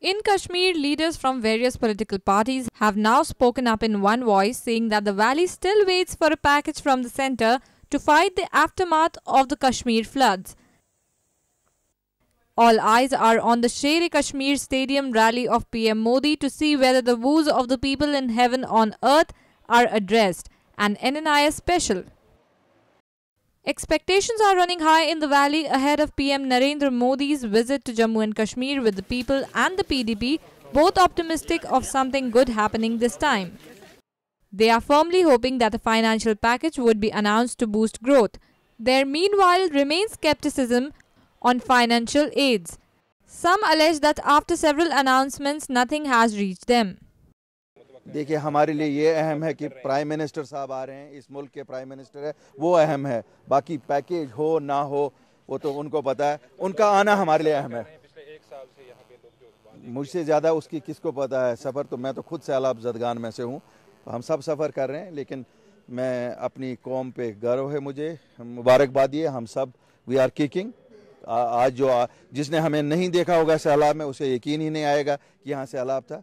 In Kashmir, leaders from various political parties have now spoken up in one voice, saying that the valley still waits for a package from the centre to fight the aftermath of the Kashmir floods. All eyes are on the Sher-e-Kashmir Stadium rally of PM Modi to see whether the woes of the people in heaven on earth are addressed, an NNIS special. Expectations are running high in the valley ahead of PM Narendra Modi's visit to Jammu and Kashmir, with the people and the PDP both optimistic of something good happening this time. They are firmly hoping that a financial package would be announced to boost growth. There meanwhile remains skepticism on financial aids. Some allege that after several announcements, nothing has reached them. देखिए, हमारे लिए ये अहम है कि prime minister साहब आ रहे हैं, इस मुल्क के प्राइम मिनिस्टर है, वो अहम है। बाकी पैकेज हो ना हो वो तो उनको पता है, उनका आना हमारे लिए अहम है। मुझसे ज़्यादा उसकी किसको पता है। सफ़र तो मैं तो खुद सैलाब ज़दगान में से हूँ, हम सब सफ़र कर रहे हैं, लेकिन मैं अपनी कौम पे गर्व है, मुझे मुबारकबाद है। हम सब वी आर किकिंग। आज जिसने हमें नहीं देखा होगा सैलाब में, उसे यकीन ही नहीं आएगा कि यहाँ सैलाब था।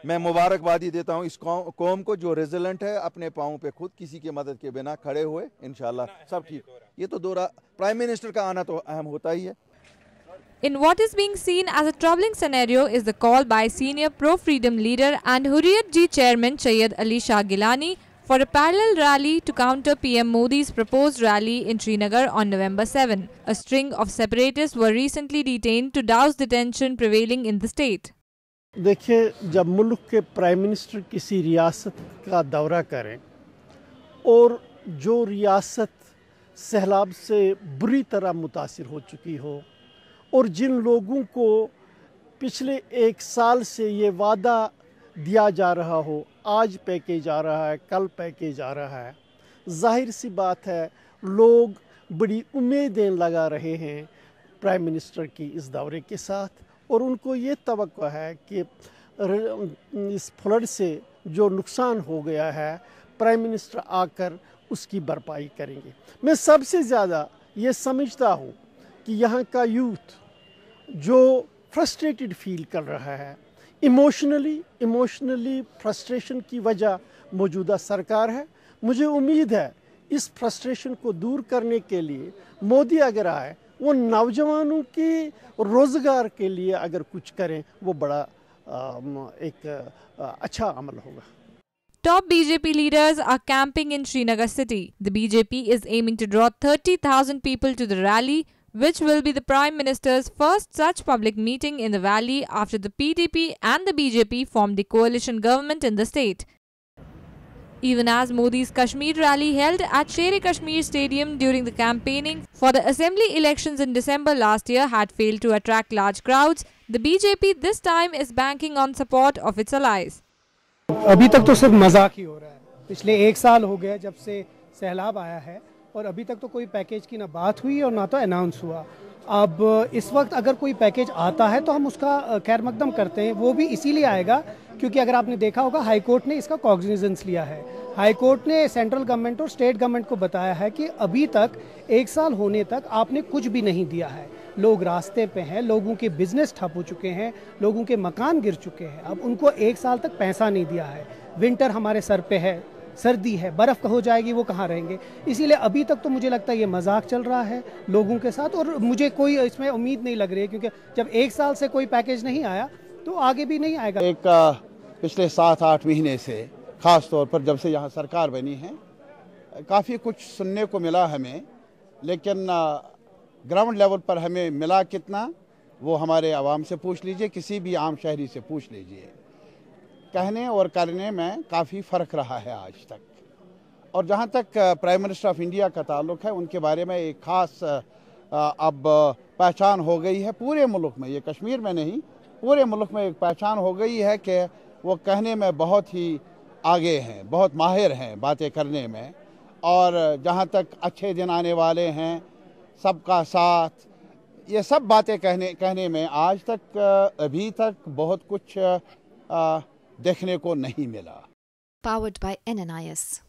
मैं मुबारकबादी देता हूँ इस कौम को जो रेजिलेंट है, अपने पाँव पे खुद किसी की मदद के बिना खड़े हुए, इंशाल्लाह सब ठीक। ये तो दौरा प्राइम मिनिस्टर का आना तो अहम होता ही है। In what is being seen as a troubling scenario is the call by senior pro-freedom leader and Hurriyat Ji chairman Syed Ali Shah Gilani for a parallel rally to counter PM Modi's proposed rally in Srinagar on November 7. A string of separatists were recently detained to douse the tension prevailing in the state. देखिए, जब मुल्क के prime minister किसी रियासत का दौरा करें और जो रियासत सैलाब से बुरी तरह मुतासिर हो चुकी हो और जिन लोगों को पिछले एक साल से ये वादा दिया जा रहा हो, आज पैकेज आ रहा है, कल पैकेज आ रहा है, जाहिर सी बात है लोग बड़ी उम्मीदें लगा रहे हैं प्राइम मिनिस्टर की इस दौरे के साथ, और उनको ये तवक्को है कि इस फ्लड से जो नुकसान हो गया है प्राइम मिनिस्टर आकर उसकी भरपाई करेंगे। मैं सबसे ज़्यादा ये समझता हूँ कि यहाँ का यूथ जो फ्रस्ट्रेटेड फील कर रहा है, इमोशनली फ्रस्ट्रेशन की वजह मौजूदा सरकार है। मुझे उम्मीद है इस फ्रस्ट्रेशन को दूर करने के लिए मोदी अगर आए, वो नौजवानों की रोज़गार के लिए अगर कुछ करें, वो बड़ा एक अच्छा अमल होगा। Top BJP leaders are camping in Srinagar city. The BJP is aiming to draw 30,000 people to the rally, which will be the Prime Minister's first such public meeting in the valley after the PDP and the BJP formed the coalition government in the state. Even as Modi's Kashmir rally held at Sher-e-Kashmir Stadium during the campaigning for the assembly elections in December last year had failed to attract large crowds, the BJP this time is banking on support of its allies. अभी तक तो सिर्फ मजाक ही हो रहा है। पिछले एक साल हो गया जब से सैलाब आया है और अभी तक तो कोई पैकेज की ना बात हुई और ना तो अनाउंस हुआ। अब इस वक्त अगर कोई पैकेज आता है तो हम उसका खैर मकदम करते हैं। वो भी इसीलिए आएगा क्योंकि अगर आपने देखा होगा हाई कोर्ट ने इसका कॉग्निजेंस लिया है। हाई कोर्ट ने सेंट्रल गवर्नमेंट और स्टेट गवर्नमेंट को बताया है कि अभी तक एक साल होने तक आपने कुछ भी नहीं दिया है। लोग रास्ते पे हैं, लोगों के बिजनेस ठप हो चुके हैं, लोगों के मकान गिर चुके हैं। अब उनको एक साल तक पैसा नहीं दिया है। विंटर हमारे सर पे है, सर्दी है, बर्फ हो जाएगी, वो कहाँ रहेंगे। इसीलिए अभी तक तो मुझे लगता है ये मजाक चल रहा है लोगों के साथ और मुझे कोई इसमें उम्मीद नहीं लग रही है क्योंकि जब एक साल से कोई पैकेज नहीं आया तो आगे भी नहीं आएगा। एक पिछले 7-8 महीने से ख़ास तौर पर जब से यहाँ सरकार बनी है काफ़ी कुछ सुनने को मिला हमें, लेकिन ग्राउंड लेवल पर हमें मिला कितना वो हमारे आवाम से पूछ लीजिए, किसी भी आम शहरी से पूछ लीजिए। कहने और करने में काफ़ी फ़र्क रहा है आज तक। और जहाँ तक प्राइम मिनिस्टर ऑफ इंडिया का ताल्लुक़ है, उनके बारे में एक ख़ास अब पहचान हो गई है पूरे मुल्क में, ये कश्मीर में नहीं पूरे मुल्क में एक पहचान हो गई है कि वो कहने में बहुत ही आगे हैं, बहुत माहिर हैं बातें करने में। और जहाँ तक अच्छे दिन आने वाले हैं, सबका साथ, ये सब बातें कहने में आज तक अभी तक बहुत कुछ देखने को नहीं मिला। Powered by NNIS.